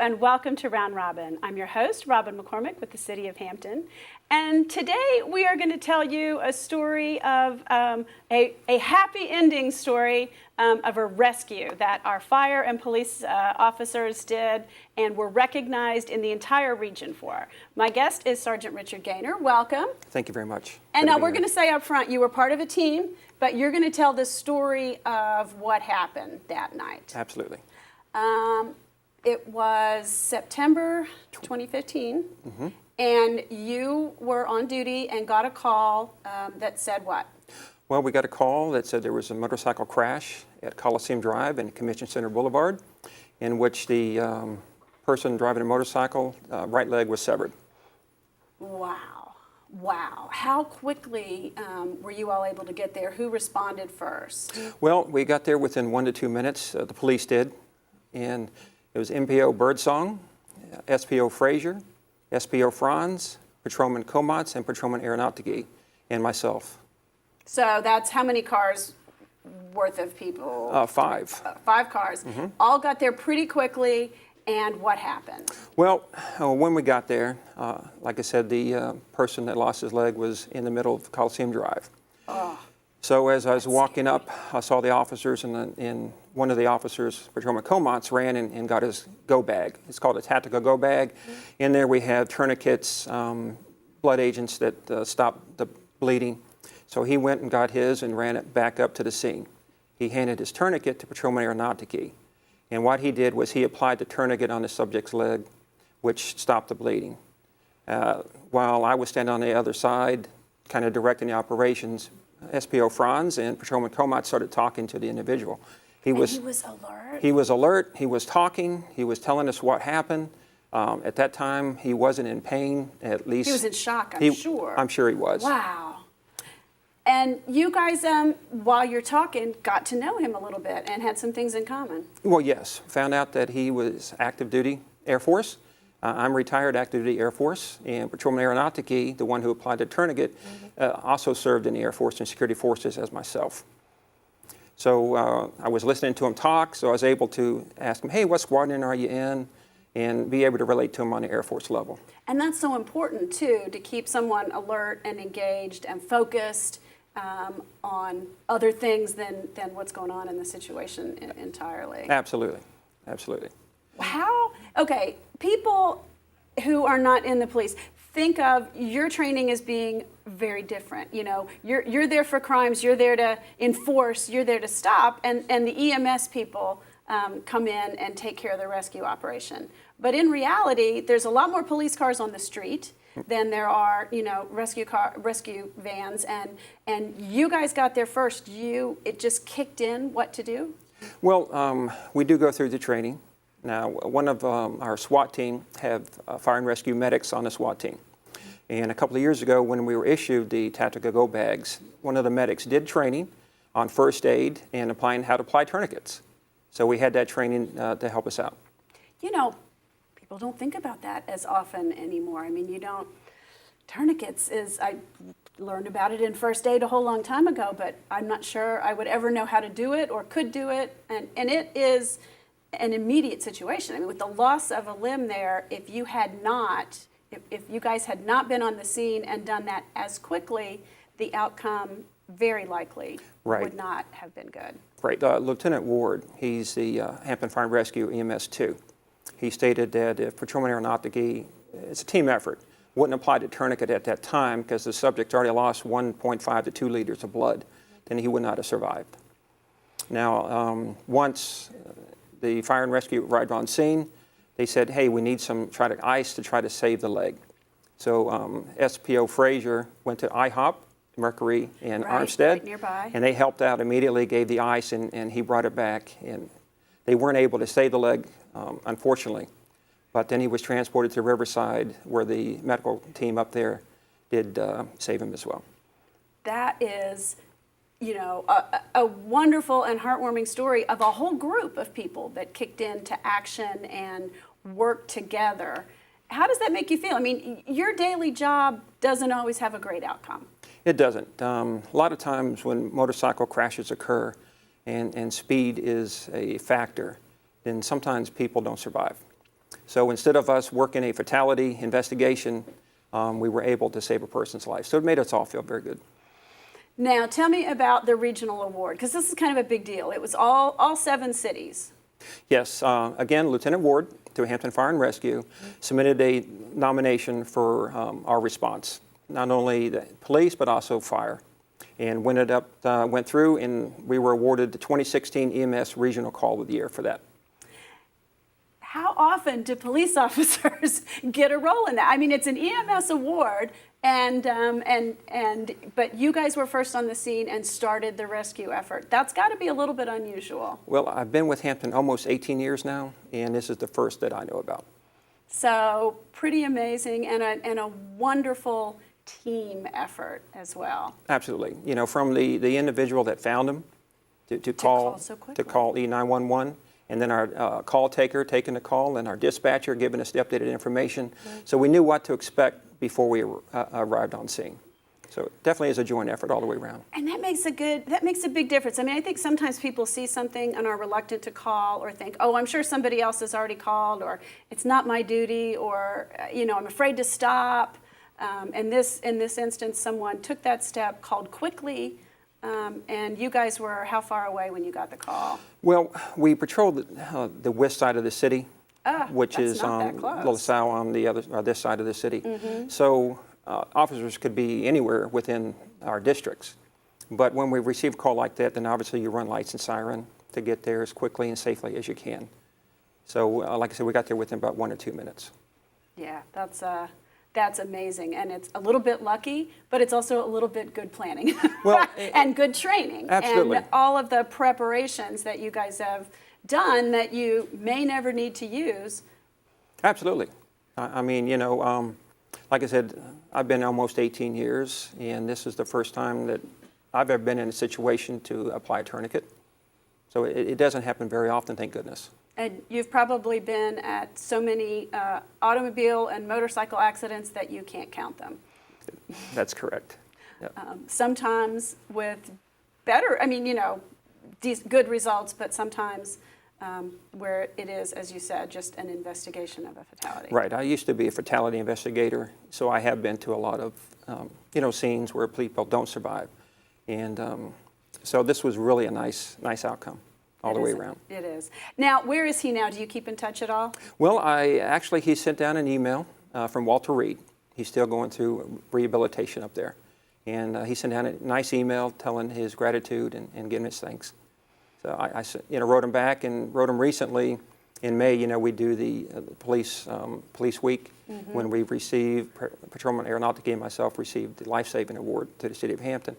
and welcome to Round Robin. I'm your host, Robin McCormick with the City of Hampton. And today we are going to tell you a story of a happy ending story of a rescue that our fire and police officers did and were recognized in the entire region for. My guest is Sergeant Richard Gaynor. Welcome. Thank you very much. And now we're going to say up front, you were part of a team, but you're going to tell the story of what happened that night. Absolutely. It was September 2015, and you were on duty and got a call that said what? Well, we got a call that said there was a motorcycle crash at Coliseum Drive and Convention Center Boulevard, in which the person driving a motorcycle, right leg was severed. Wow. Wow. How quickly were you all able to get there? Who responded first? Well, we got there within 1 to 2 minutes. The police did. And it was MPO Birdsong, SPO Frazier, SPO Franz, Patrolman Komatz, and Patrolman Aeronautici, and myself. So that's how many cars worth of people? 5. 5 cars. All got there pretty quickly, and what happened? Well, when we got there, like I said, the person that lost his leg was in the middle of Coliseum Drive. Oh. So as I was walking up, I saw the officers, and one of the officers, Patrolman Komatz, ran and got his go bag. It's called a tactical go bag. In there we have tourniquets, blood agents that stop the bleeding. So he went and got his and ran it back up to the scene. He handed his tourniquet to Patrolman Aeronautici. And what he did was he applied the tourniquet on the subject's leg, which stopped the bleeding. While I was standing on the other side, kind of directing the operations, SPO Franz and Patrolman Komatz started talking to the individual. He was alert? He was alert. He was talking. He was telling us what happened. At that time, he wasn't in pain, at least. He was in shock, I'm sure. I'm sure he was. Wow. And you guys, while you're talking, got to know him a little bit and had some things in common. Well, yes. Found out that he was active duty Air Force. I'm retired active duty Air Force, and Patrolman Aeronautici, the one who applied the tourniquet, also served in the Air Force and security forces as myself. So I was listening to him talk, so I was able to ask him, hey, what squadron are you in? And be able to relate to him on the Air Force level. And that's so important, too, to keep someone alert and engaged and focused on other things than what's going on in the situation entirely. Absolutely. Absolutely. Okay, people who are not in the police, think of your training as being very different. You know, you're there for crimes, you're there to enforce, you're there to stop, and the EMS people come in and take care of the rescue operation. But in reality, there's a lot more police cars on the street than there are, rescue vans, and you guys got there first. It just kicked in what to do? Well, we do go through the training. Now, one of our SWAT team have fire and rescue medics on the SWAT team. And a couple of years ago, when we were issued the tactical go bags, one of the medics did training on first aid and applying how to apply tourniquets. So we had that training to help us out. You know, people don't think about that as often anymore. I mean, tourniquets I learned about it in first aid a whole long time ago, but I'm not sure I would ever know how to do it or could do it. And it is an immediate situation. I mean, with the loss of a limb there, if you guys had not been on the scene and done that as quickly, the outcome very likely would not have been good. Right. Lieutenant Ward, he's the Hampton Fire and Rescue EMS 2. He stated that if Patrolman Aeronautici, it's a team effort, wouldn't apply the tourniquet at that time because the subject already lost 1.5 to 2 liters of blood, then he would not have survived. Now, once the fire and rescue arrived on scene, they said, hey, we need some ice to try to save the leg. So SPO Frazier went to IHOP, Mercury, and Armstead, right nearby. And they helped out immediately, gave the ice, and he brought it back. And they weren't able to save the leg, unfortunately. But then he was transported to Riverside, where the medical team up there did save him as well. That is, a wonderful and heartwarming story of a whole group of people that kicked into action and worked together. How does that make you feel? I mean, your daily job doesn't always have a great outcome. It doesn't. A lot of times when motorcycle crashes occur and speed is a factor, then sometimes people don't survive. So instead of us working a fatality investigation, we were able to save a person's life. So it made us all feel very good. Now, tell me about the regional award, because this is kind of a big deal. It was all 7 cities. Yes, again, Lieutenant Ward, through Hampton Fire and Rescue, submitted a nomination for our response, not only the police, but also fire. And when it went through, and we were awarded the 2016 EMS Regional Call of the Year for that. How often do police officers get a role in that? I mean, it's an EMS award, but you guys were first on the scene and started the rescue effort. That's got to be a little bit unusual. Well, I've been with Hampton almost 18 years now, and this is the first that I know about. So pretty amazing, and a wonderful team effort as well. Absolutely. You know, from the individual that found him to call E911, and then our call taker taking the call, and our dispatcher giving us the updated information. So we knew what to expect before we arrived on scene. So it definitely is a joint effort all the way around. And that makes a big difference. I mean, I think sometimes people see something and are reluctant to call, or think, oh, I'm sure somebody else has already called, or it's not my duty, or I'm afraid to stop. In this instance, someone took that step, called quickly. And you guys were how far away when you got the call? Well, we patrolled the west side of the city, which is LaSalle on the other this side of the city. So officers could be anywhere within our districts. But when we receive a call like that, then obviously you run lights and siren to get there as quickly and safely as you can. So like I said, we got there within about 1 or 2 minutes. Yeah, that's amazing, and it's a little bit lucky, but it's also a little bit good planning and good training. Absolutely. And all of the preparations that you guys have done that you may never need to use. Absolutely. I mean, like I said, I've been almost 18 years, and this is the first time that I've ever been in a situation to apply a tourniquet. So it doesn't happen very often, thank goodness. And you've probably been at so many automobile and motorcycle accidents that you can't count them. That's correct. Yep. Sometimes with better, good results, but sometimes where it is, as you said, just an investigation of a fatality. Right. I used to be a fatality investigator, so I have been to a lot of, scenes where people don't survive. And so this was really a nice outcome. All the way around. It is. Now, where is he now? Do you keep in touch at all? Well, he sent down an email from Walter Reed. He's still going through rehabilitation up there. And he sent down a nice email telling his gratitude and giving his thanks. So I wrote him back, and wrote him recently in May. We do the police week when we receive, Patrolman Aeronautica and myself received the Life Saving Award to the City of Hampton.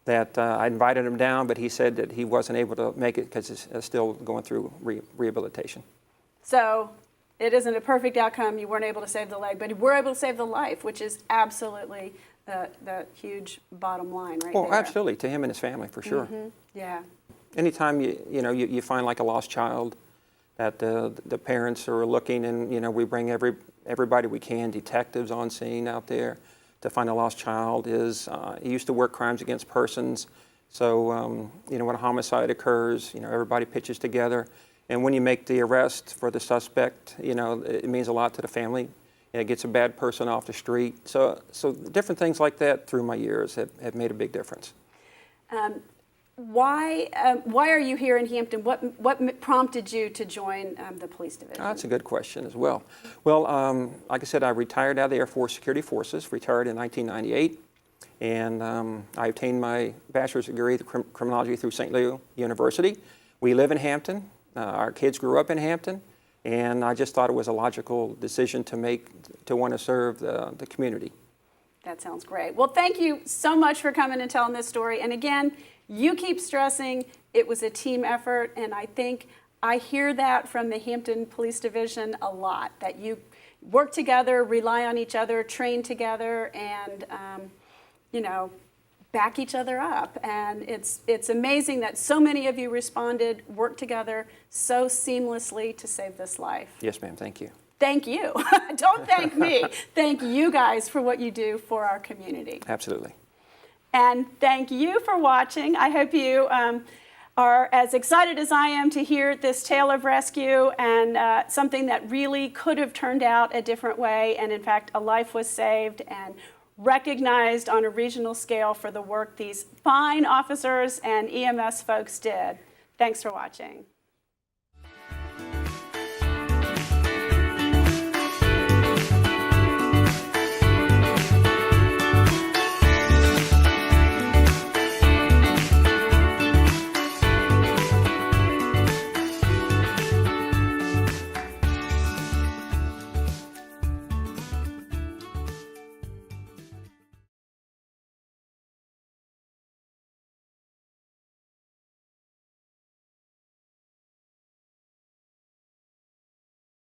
That I invited him down, but he said that he wasn't able to make it because he's still going through rehabilitation. So it isn't a perfect outcome. You weren't able to save the leg, but you were able to save the life, which is absolutely the huge bottom line right there. Well, absolutely, to him and his family, for sure. Yeah. Anytime you find like a lost child, that the parents are looking, and we bring everybody we can, detectives on scene out there, to find a lost child. He used to work crimes against persons. So, when a homicide occurs, everybody pitches together. And when you make the arrest for the suspect, it means a lot to the family. And it gets a bad person off the street. So different things like that through my years have made a big difference. Why are you here in Hampton? What prompted you to join the police division? That's a good question as well. Well, like I said, I retired out of the Air Force Security Forces, retired in 1998, and I obtained my bachelor's degree in criminology through St. Leo University. We live in Hampton. Our kids grew up in Hampton, and I just thought it was a logical decision to make to want to serve the community. That sounds great. Well, thank you so much for coming and telling this story. And again, you keep stressing it was a team effort, and I think I hear that from the Hampton Police Division a lot, that you work together, rely on each other, train together, and back each other up. And it's amazing that so many of you responded, worked together so seamlessly to save this life. Yes, ma'am. Thank you. Thank you. Don't thank me. Thank you guys for what you do for our community. Absolutely. And thank you for watching. I hope you are as excited as I am to hear this tale of rescue and something that really could have turned out a different way. And in fact, a life was saved and recognized on a regional scale for the work these fine officers and EMS folks did. Thanks for watching.